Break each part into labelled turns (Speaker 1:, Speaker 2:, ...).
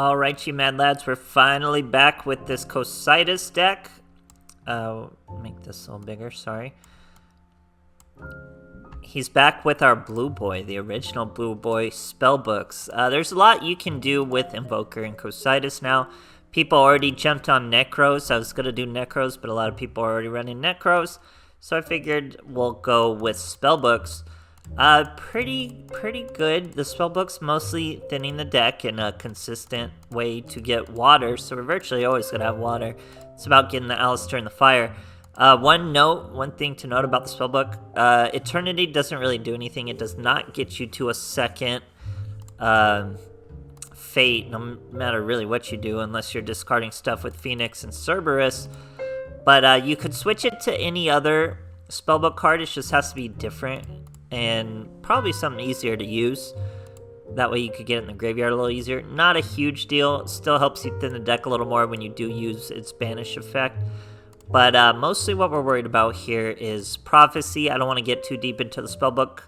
Speaker 1: Alright, you mad lads, we're finally back with this Cocytus deck. Make this a little bigger, sorry. He's back with our Blue Boy, the original Blue Boy spellbooks. There's a lot you can do with Invoker and Cocytus now. People already jumped on Necros. I was going to do Necros, but a lot of people are already running Necros. So I figured we'll go with spellbooks. Pretty good. The spellbook's mostly thinning the deck in a consistent way to get water, so we're virtually always going to have water. It's about getting the Alistair in the fire. One thing to note about the spellbook, Eternity doesn't really do anything. It does not get you to a second fate, no matter really what you do, unless you're discarding stuff with Phoenix and Cerberus. But you could switch it to any other spellbook card. It just has to be different and probably something easier to use. That way you could get it in the graveyard a little easier. Not a huge deal. It still helps you thin the deck a little more when you do use its banish effect. But mostly what we're worried about here is Prophecy. I don't want to get too deep into the spellbook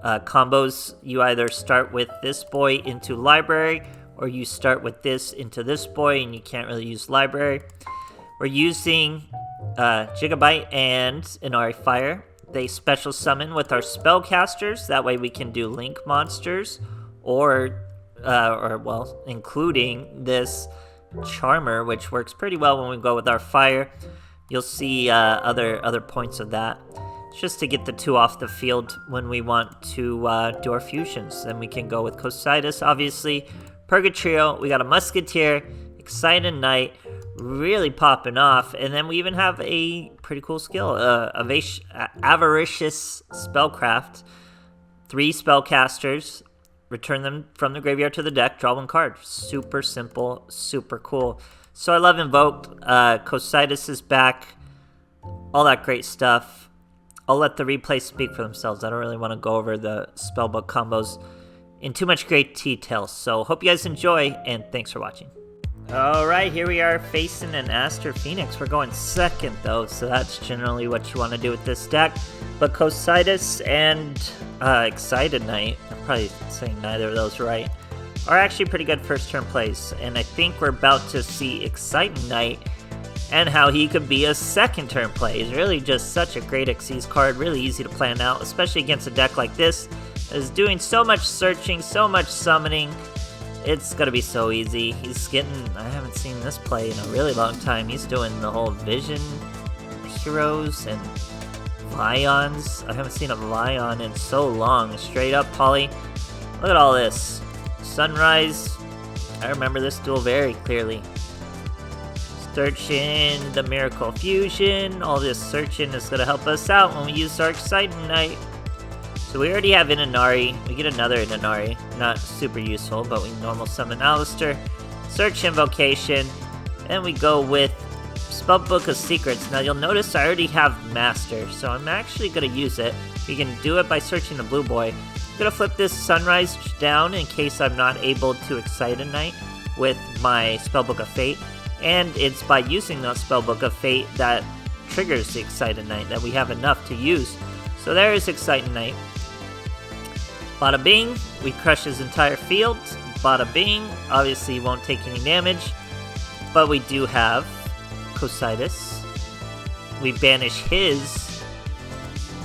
Speaker 1: combos. You either start with this boy into Library, or you start with this into this boy, and you can't really use Library. We're using Gigabyte and Inari Fire. They special summon with our spellcasters. That way we can do Link monsters, or including this Charmer, which works pretty well when we go with our Fire. You'll see other points of that. It's just to get the two off the field when we want to do our fusions. Then we can go with Cocytus, obviously. Purgatrio, we got a Musketeer, Excited Knight, really popping off. And then we even have a pretty cool skill, Avaricious Spellcraft. 3 spellcasters, return them from the graveyard to the deck, draw 1 card. Super simple, super cool. So I love Invoked. Cocytus is back. All that great stuff. I'll let the replays speak for themselves. I don't really want to go over the spellbook combos in too much great detail. So hope you guys enjoy, and thanks for watching. Alright, here we are facing an Aster Phoenix. We're going second though, so that's generally what you want to do with this deck. But Cocytus and Excited Knight, I'm probably saying neither of those right, are actually pretty good first turn plays. And I think we're about to see Excited Knight and how he could be a second turn play. He's really just such a great Xyz card, really easy to plan out, especially against a deck like this. Is doing so much searching, so much summoning. It's gonna be so easy. He's getting, I haven't seen this play in a really long time. He's doing the whole Vision Heroes and Vions. I haven't seen a Vion in so long. Straight up poly. Look at all this. Sunrise. I remember this duel very clearly. Searching the Miracle Fusion. All this searching is gonna help us out when we use our Exciting Knight. So we already have Inari. We get another Inari. Not super useful, but we normal summon Alistair. Search Invocation. And we go with Spellbook of Secrets. Now you'll notice I already have Master, so I'm actually going to use it. You can do it by searching the Blue Boy. I'm going to flip this Sunrise down in case I'm not able to Excite a Knight with my Spellbook of Fate. And it's by using that Spellbook of Fate that triggers the Excite a Knight, that we have enough to use. So there is Excite a Knight. Bada bing, we crush his entire field. Bada bing, obviously he won't take any damage, but we do have Cocytus. We banish his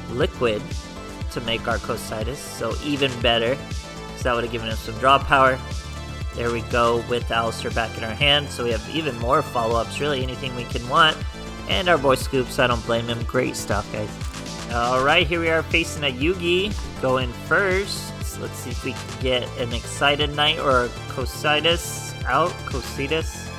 Speaker 1: Liquid to make our Cocytus, so even better, because that would have given us some draw power. There we go with Alistair back in our hand, so we have even more follow-ups, really anything we can want. And our boy Scoops, I don't blame him, great stuff guys. Alright, here we are facing a Yugi, going first. So let's see if we can get an Excited Knight or a Cocytus out. Cocytus.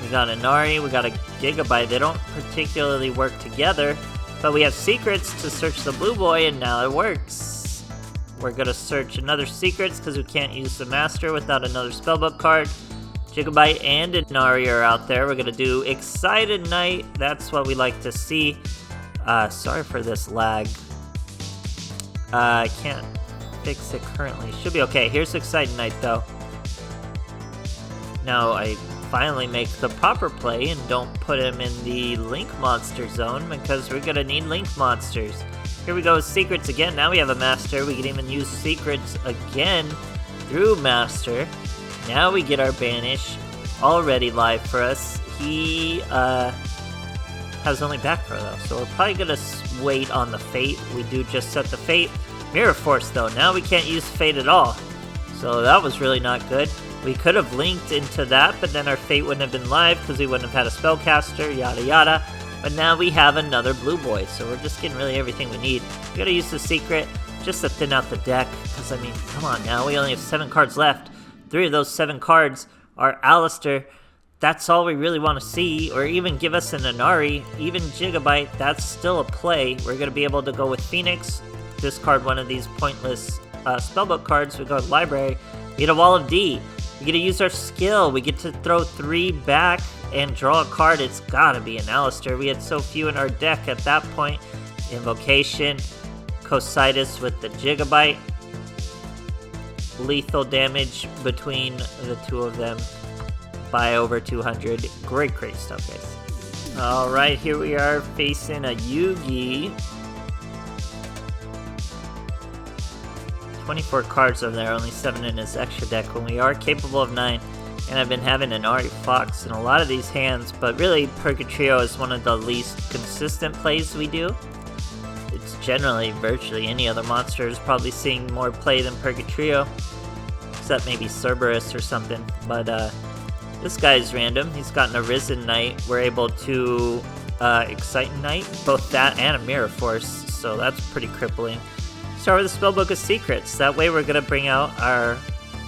Speaker 1: We got Inari, we got a Gigabyte. They don't particularly work together, but we have Secrets to search the Blue Boy, and now it works. We're going to search another Secrets because we can't use the Master without another Spellbook card. Gigabyte and Inari are out there. We're going to do Excited Knight. That's what we like to see. Sorry for this lag. I can't fix it currently. Should be okay. Here's Excited Knight though. Now I finally make the proper play and don't put him in the Link monster zone because we're gonna need Link monsters. Here we go with Secrets again. Now we have a Master. We can even use Secrets again through Master. Now we get our Banish already live for us. He has only back throw though, so we're probably gonna wait on the Fate. We do just set the Fate. Mirror Force though, now we can't use Fate at all. So that was really not good. We could have linked into that, but then our Fate wouldn't have been live because we wouldn't have had a Spellcaster, yada yada. But now we have another blue boy, so we're just getting really everything we need. We gotta use the secret just to thin out the deck, because I mean, come on now, we only have 7 cards left. 3 of those 7 cards are Alistair. That's all we really want to see, or even give us an Inari, even Gigabyte, that's still a play. We're gonna be able to go with Phoenix, discard one of these pointless spellbook cards, we go to Library, we get a Wall of D. We get to use our skill, we get to throw 3 back and draw a card. It's gotta be an Alistair. We had so few in our deck at that point. Invocation, Cocytus with the Gigabyte. Lethal damage between the 2 of them by over 200. Great stuff, guys. Alright, here we are facing a Yugi. 24 cards over there, only 7 in his extra deck when we are capable of 9. And I've been having an Ari Fox in a lot of these hands, but really Purgatrio is one of the least consistent plays we do. It's generally virtually any other monster is probably seeing more play than Purgatrio, except maybe Cerberus or something. But this guy's random. He's got an Arisen Knight. We're able to Excite Knight, both that and a Mirror Force, so that's pretty crippling. Start with the Spellbook of Secrets. That way we're going to bring out our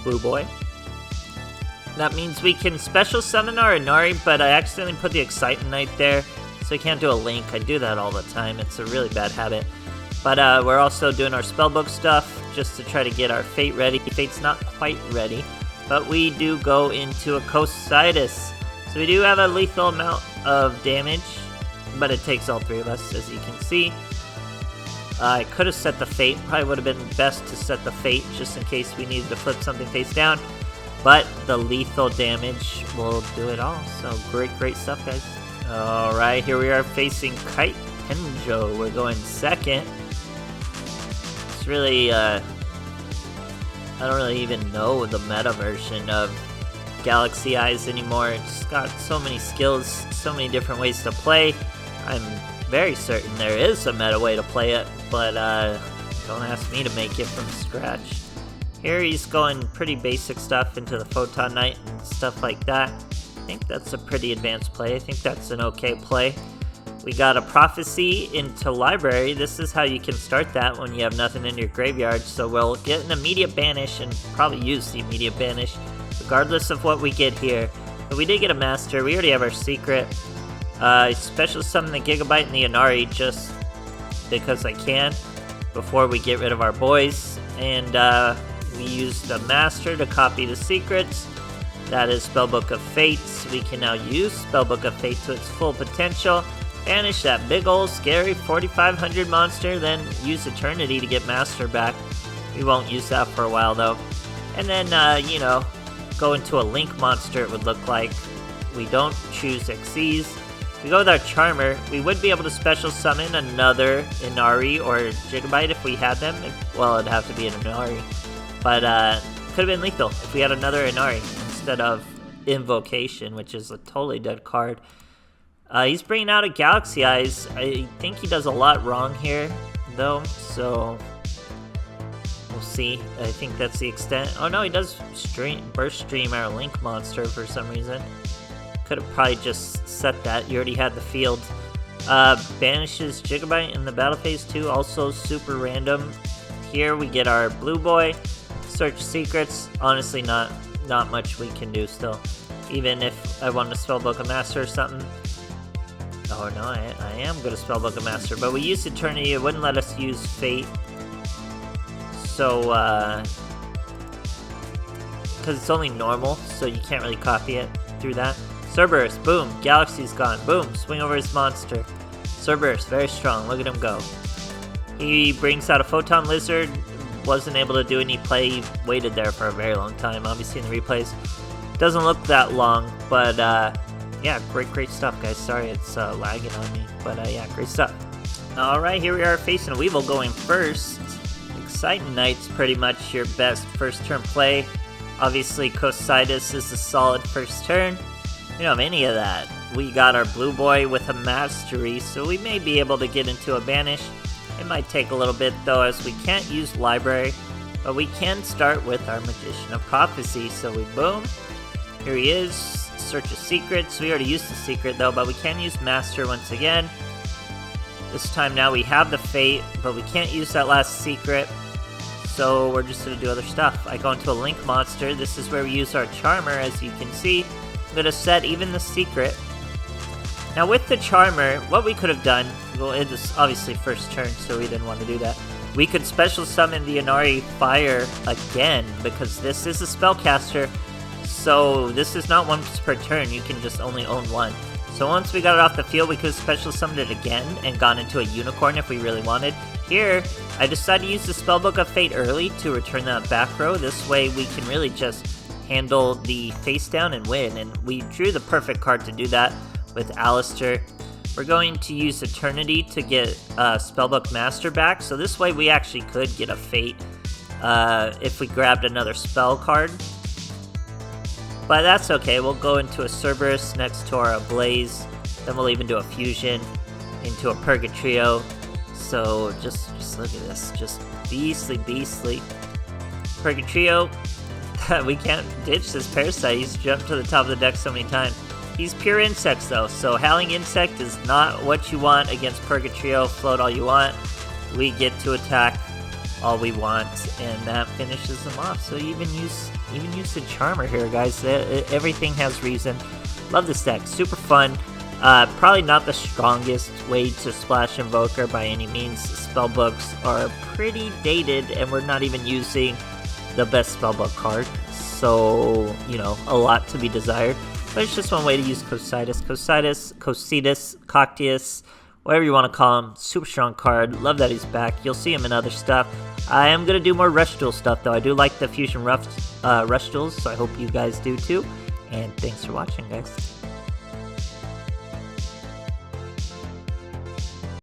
Speaker 1: blue boy. That means we can special summon our Inari, but I accidentally put the Excite Knight there, so we can't do a link. I do that all the time. It's a really bad habit. But we're also doing our Spellbook stuff just to try to get our Fate ready. Fate's not quite ready, but we do go into a Cocytus. So we do have a lethal amount of damage, but it takes all 3 of us, as you can see. I could have set the Fate. Probably would have been best to set the Fate just in case we needed to flip something face down. But the lethal damage will do it all. So great stuff, guys. Alright, here we are facing Kite Tenjo. We're going second. It's really, I don't really even know the meta version of Galaxy Eyes anymore. It's got so many skills, so many different ways to play. I'm very certain there is a meta way to play it, but don't ask me to make it from scratch. Here he's going pretty basic stuff into the Photon Knight and stuff like that. I think that's a pretty advanced play. I think that's an okay play. We got a Prophecy into Library. This is how you can start that when you have nothing in your graveyard. So we'll get an immediate banish and probably use the immediate banish regardless of what we get here. But we did get a Master. We already have our secret. Special summon the Gigabyte and the Inari just because I can before we get rid of our boys. And we use the Master to copy the secrets. That is Spellbook of Fates. We can now use Spellbook of Fate to its full potential. Banish that big ol' scary 4500 monster, then use Eternity to get Master back. We won't use that for a while though. And then, you know, go into a Link monster it would look like. We don't choose Xyz. We go with our Charmer. We would be able to special summon another Inari or Gigabyte if we had them. Well, it'd have to be an Inari. But could have been lethal if we had another Inari instead of Invocation, which is a totally dead card. He's bringing out a Galaxy Eyes. I think he does a lot wrong here, though, so we'll see. I think that's the extent. Oh no, he does Burst Stream our Link monster for some reason. Could have probably just set that. You already had the field. Banishes Gigabyte in the battle phase 2, also super random. Here we get our blue boy. Search secrets. Honestly, not much we can do still. Even if I wanted to Spellbook a Master or something. Oh no, I am going to Spellbook a Master, but we used Eternity. It wouldn't let us use Fate. So, because it's only normal, so you can't really copy it through that. Cerberus, boom, Galaxy's gone, boom, swing over his monster. Cerberus, very strong, look at him go. He brings out a Photon Lizard, wasn't able to do any play, he waited there for a very long time, obviously in the replays. Doesn't look that long, but yeah, great stuff, guys. Sorry it's lagging on me, but yeah, great stuff. Alright, here we are facing a Weevil going first. Excite Knight's pretty much your best first turn play. Obviously, Cocytus is a solid first turn. We don't have any of that. We got our blue boy with a mastery, so we may be able to get into a banish. It might take a little bit though, as we can't use library, but we can start with our Magician of Prophecy. So we boom, here he is, search a secret. So we already used the secret though, but we can use master once again. This time now we have the fate, but we can't use that last secret. So we're just gonna do other stuff. I go into a link monster. This is where we use our charmer, as you can see. I'm gonna set even the secret. Now with the charmer, what we could have done, well, it is obviously first turn, so we didn't want to do that. We could special summon the Inari Fire again, because this is a spellcaster, so this is not once per turn, you can just only own one. So once we got it off the field, we could have special summoned it again and gone into a unicorn if we really wanted. Here, I decided to use the Spellbook of Fate early to return that back row. This way we can really just handle the face down and win, and we drew the perfect card to do that with Alistair. We're going to use Eternity to get Spellbook Master back, so this way we actually could get a Fate if we grabbed another spell card. But that's okay, we'll go into a Cerberus next to our Ablaze, then we'll even do a Fusion into a Purgatrio. So just look at this, just beastly. Purgatrio, we can't ditch this Parasite, he's jumped to the top of the deck so many times. He's pure insects though, so Howling Insect is not what you want against Purgatrio. Float all you want, we get to attack all we want, and that finishes them off. So even use the Charmer here, guys. Everything has reason. Love this deck, super fun. Probably not the strongest way to splash Invoker by any means. Spellbooks are pretty dated, and we're not even using the best spellbook card. So, you know, a lot to be desired. But it's just one way to use Cocytus, Cocytus, whatever you want to call him. Super strong card. Love that he's back. You'll see him in other stuff. I am going to do more Rush Duel stuff, though. I do like the Fusion Rush Duels, so I hope you guys do too. And thanks for watching, guys.